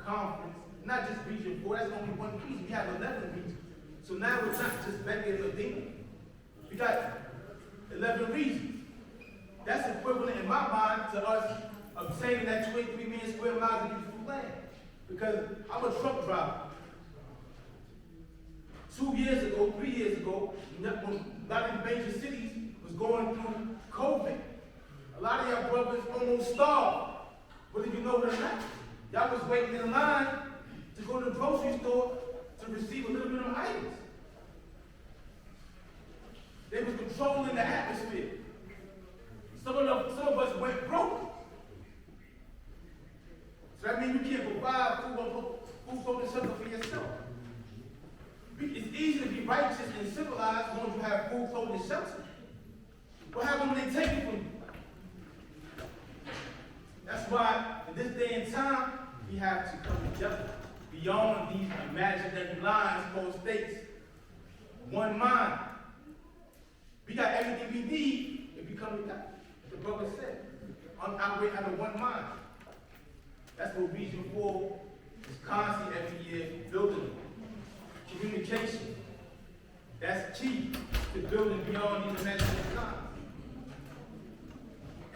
conference, not just Region 4, that's only one region. We have 11 regions. So now it's not just Becky and Medina. We got 11 regions. That's equivalent in my mind to us obtaining that 23 million square miles of useful land. Because I'm a truck driver. 2 years ago, 3 years ago, when a lot of the major cities was going through COVID, a lot of y'all brothers almost starved. Whether you know it or not, y'all was waiting in line to go to the grocery store to receive a little bit of items. They was controlling the atmosphere. Some of us went broke. So that means you can't provide food, clothing, and shelter for yourself. It's easy to be righteous and civilized when you have food, clothing, and shelter. What happens when they take it from you? That's why, in this day and time, we have to come together beyond these imaginary lines called states. One mind. We got everything we need if we come together. The brother said, operate under one mind. That's what Region 4 is constantly every year building. Communication. That's key to building beyond these imaginary lines.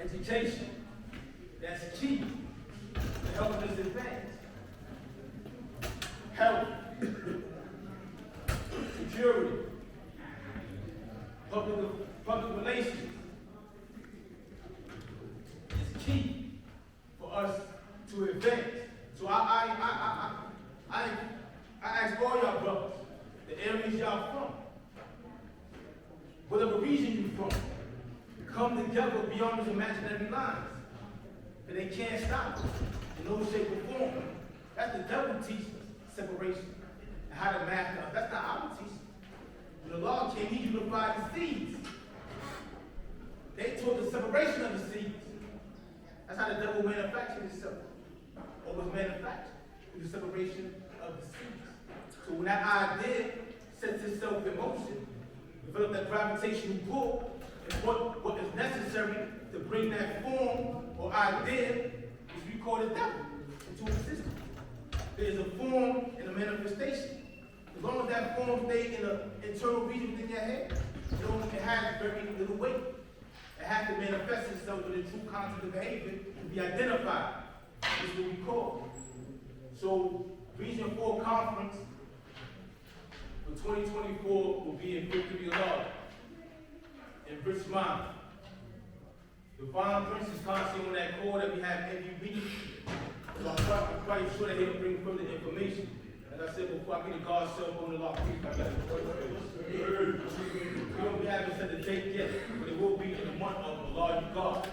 Education. That's key to helping us advance. Health. Security. Public relations. It's key for us to advance. So I ask all y'all brothers, the areas y'all from, whatever region you from, come together beyond those imaginary lines. And they can't stop us in no shape or form. That's the devil teaching us separation and how to master us. That's not our teaching. When the law came, he unified the seeds. They taught the separation of the seeds. That's how the devil manufactured himself, or was manufactured, through the separation of the seeds. So when that idea sets itself in motion, develop that gravitational pull, and what is necessary to bring that form or idea, which we call the devil, into existence. There's a form and a manifestation. As long as that form stays in the internal region within your head, it has very little weight. It has to manifest itself with a true concept of behavior to be identified. This is what we call it. So, Region 4 Conference for 2024 will be in Victory Law, in Richmond. Divine Prince is constantly on that call that we have every week. So I'm quite sure that he'll bring further information. As I said before, I meet a God's cell phone in Lock Creek. We haven't set the date yet, but it will be in the month of the Lord God.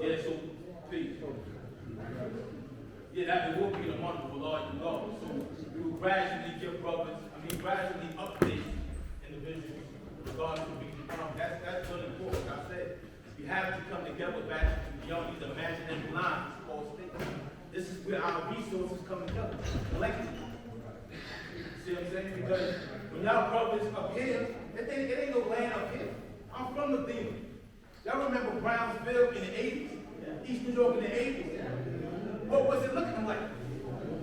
Yeah, so please. Yeah, that it will be in the month of the Lord God. So we will gradually give brothers, gradually update individuals regarding to be that's really important. Like I said, we have to come together back beyond these imaginary lines called states. This is where our resources come together, collectively. See what I'm saying? Because when y'all brothers up here, it ain't no land up here. I'm from Medina. Y'all remember Brownsville in the 80s? East New York in the 80s? What was it looking like?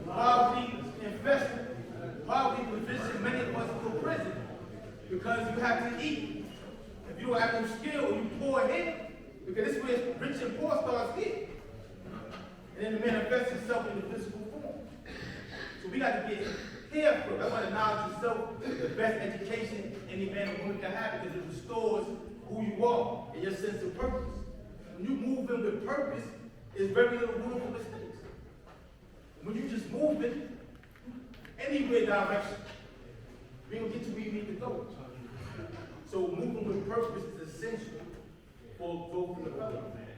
Poverty infested. Poverty positioned many of us to prison because you have to eat. If you don't have no skill, you poor here. Because this is where rich and poor starts here. And then it manifests itself in the physical form. So we got to get here first. That's why the knowledge of self is the best education any man or woman can have, because it restores who you are and your sense of purpose. When you move in with purpose, there's very little room for mistakes. When you just move in anywhere direction, we don't get to where you need to go. So moving with purpose is essential for growth in the development.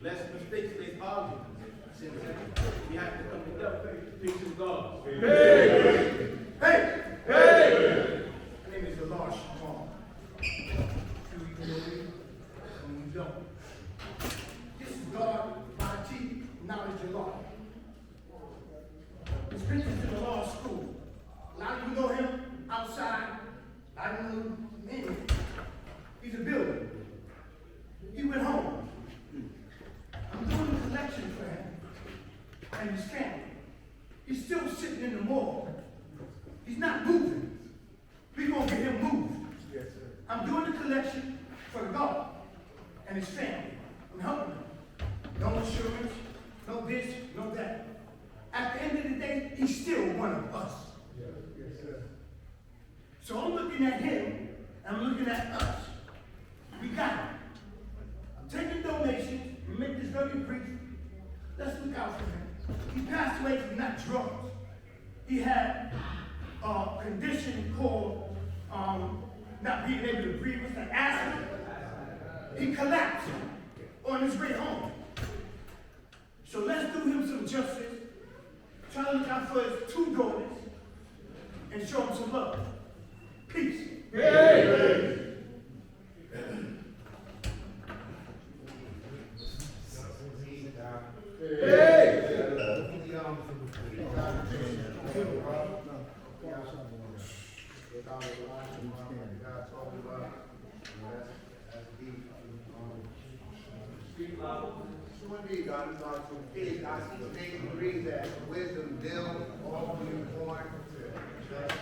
Less mistakes, less arguments. We have to come together. Peace to God. Hey! Hey! Hey! My name is Elarsh Shamal. Some people know me, some you don't. This is God, my chief knowledge of law. His pictures in the law school. A lot of you know him outside. I don't know him. He's a builder. He went home. I'm doing a collection for him and his family. He's still sitting in the morgue. He's not moving. We're going to get him moved. Yes, sir. I'm doing the collection for the guard and his family. I'm helping him. No insurance, no this, no that. At the end of the day, he's still one of us. Yes, sir. So I'm looking at him, and I'm looking at us. We got him. I'm taking donations, we make this very brief. Let's look out for him. He passed away from not drugs. He had a condition called not being able to breathe. What's that? Asthma. He collapsed on his way home. So let's do him some justice. Try to look out for his 2 daughters and show him some love. Peace. Hey. Kids, I see today agrees that wisdom builds all being born to just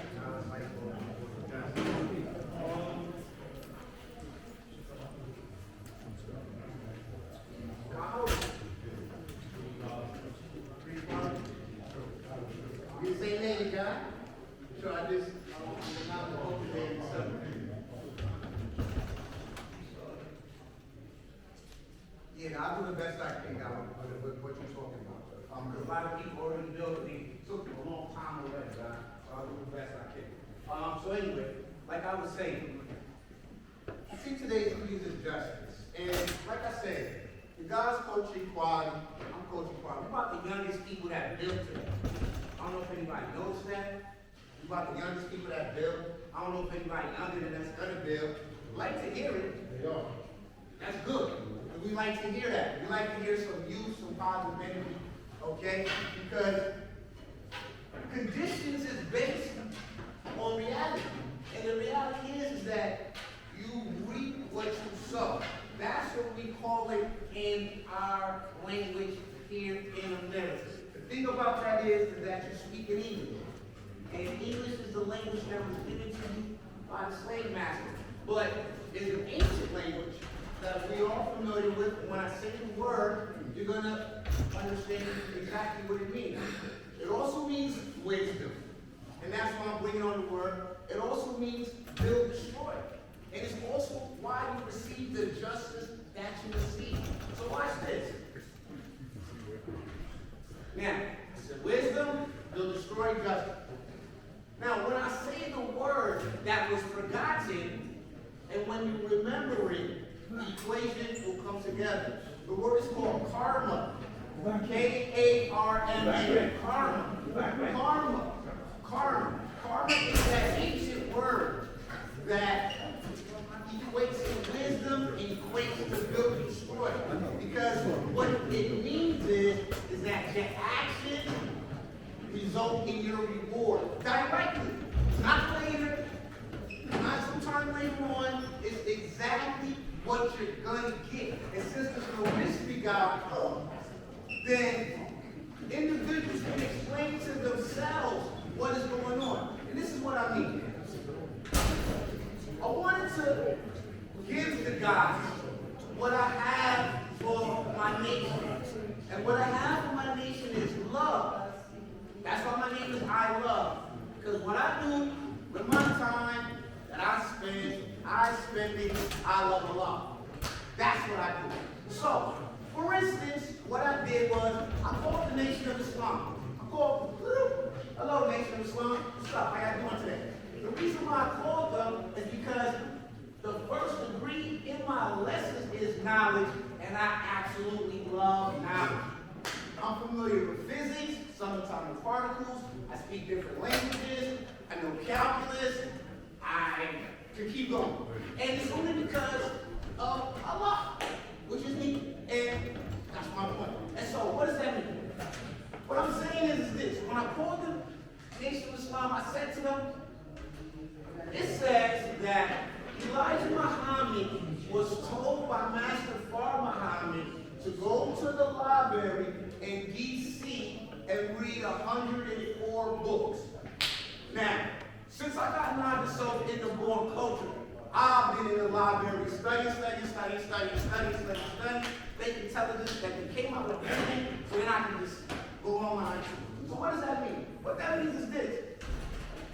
you say name, John? So I just I'm open there something. Yeah, I'll do the best I can with what you're talking about. Because a lot of people already built it. It took them a long time already, so I'll do the best I can. So anyway, like I was saying, I see today's news is justice. And like I said, the God's coaching quality, I'm coaching quality. We're about the youngest people that built today. I don't know if anybody knows that. We're about the youngest people that built. I don't know if anybody younger than us gonna build. Like to hear it. They are. That's good. And we like to hear that. We like to hear some youth, some positive energy, okay? Because conditions is based on reality. And the reality is that you reap what you sow. That's what we call it in our language here in America. The thing about that is that you're speaking English. And English is the language that was given to you by the slave master. But it's an ancient language that we are familiar with. When I say the word, you're going to understand exactly what it means. It also means wisdom. And that's why I'm bringing on the word. It also means build, destroy. And it's also why you receive the justice that you receive. So watch this. Now, it's wisdom, build, destroy, justice. Now, when I say the word that was forgotten, and when you remember it, the equation will come together. The word is called karma. K-A-R-M-A. Karma. Karma. Karma. Karma is that ancient word that equates to wisdom and equates to build and destroy. Because what it means is that your action result in your reward directly. Not later, not sometime later on. It's exactly what you're going to get. And since there's no mystery God, then individuals can explain to themselves what is going on. And this is what I mean. I wanted to give to God what I have for my nation. And what I have for my nation is love. That's why my name is I Love. Because what I do with my time that I spend it, I love Allah. That's what I do. So, for instance, what I did was, I called the Nation of Islam. I called, hello Nation of Islam, what's up, how y'all doing today? The reason why I called them is because the first degree in my lessons is knowledge, and I absolutely love knowledge. I'm familiar with physics, subatomic particles, I speak different languages, I know calculus, I can keep going. And it's only because of Allah, which is me. And that's my point. And so, what does that mean? What I'm saying is this. When I called the Nation of Islam, I said to them, it says that Elijah Muhammad was told by Master Fard Muhammad to go to the library in D.C. and read 104 books. Now, since I got myself in the born culture, I've been in the library studying, making intelligence that they came out with everything, so then I can just go online. So what does that mean? What that means is this.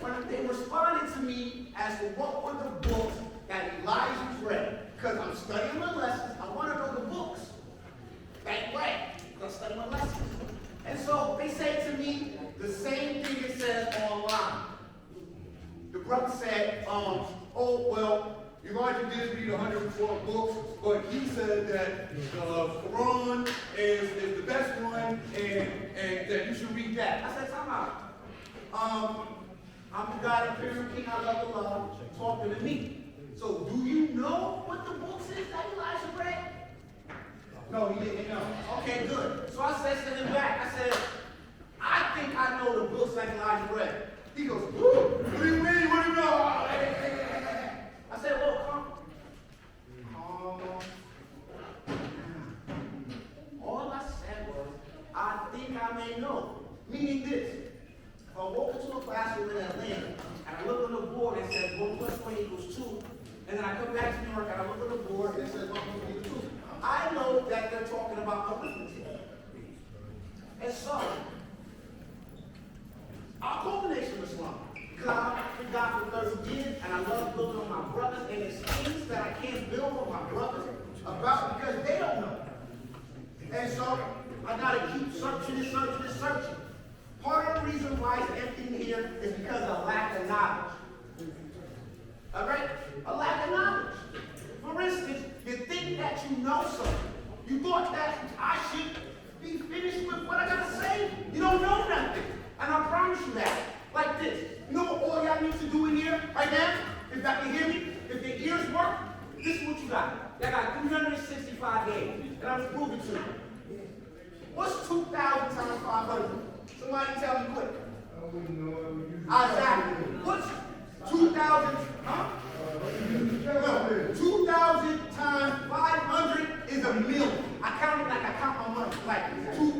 When they responded to me as to what were the books that Elijah's read, because I'm studying my lessons, I want to know the books that way, because I'm studying my lessons. And so they say to me the same thing it says online. The brother said, oh, well, Elijah did read 104 books, but he said that the Quran is the best one and that you should read that. I said, time out. I'm the God of Pure King, I love the Lord, talking to me. So do you know what the books is that Elijah read? No, he didn't know. Okay, good. So I said to him back, I said, I think I know the books that Elijah read. He goes, what do you mean? What do you know? I said, well, calm. All I said was, I think I may know. Meaning this. If I walk into a classroom in Atlanta, and I look on the board and it says 1 plus 1 equals 2, and then I come back to New York and I look on the board and it says 1 plus 1 equals 2, I know that they're talking about arithmetic. And so, I'll call the Nation of Islam. Because I've been God for 30 years, and I love building on my brothers, and it's things that I can't build on my brothers about because they don't know. And so, I gotta keep searching and searching and searching. Part of the reason why it's empty here is because of lack of knowledge. All right? A lack of knowledge. For instance, you think that you know something. You thought that I should be finished with what I gotta say. You don't know nothing. And I promise you that. Like this. You know what all y'all need to do in here right now? If y'all can hear me, if your ears work, this is what you got. Y'all got 365 days. And I'm gonna prove it to you. What's 2,000 times 500? Somebody tell me quick. I wouldn't know. Exactly. What's 2,000? Huh? No, 2,000 times 500 is a million. I count it like I count my money. Like 2,000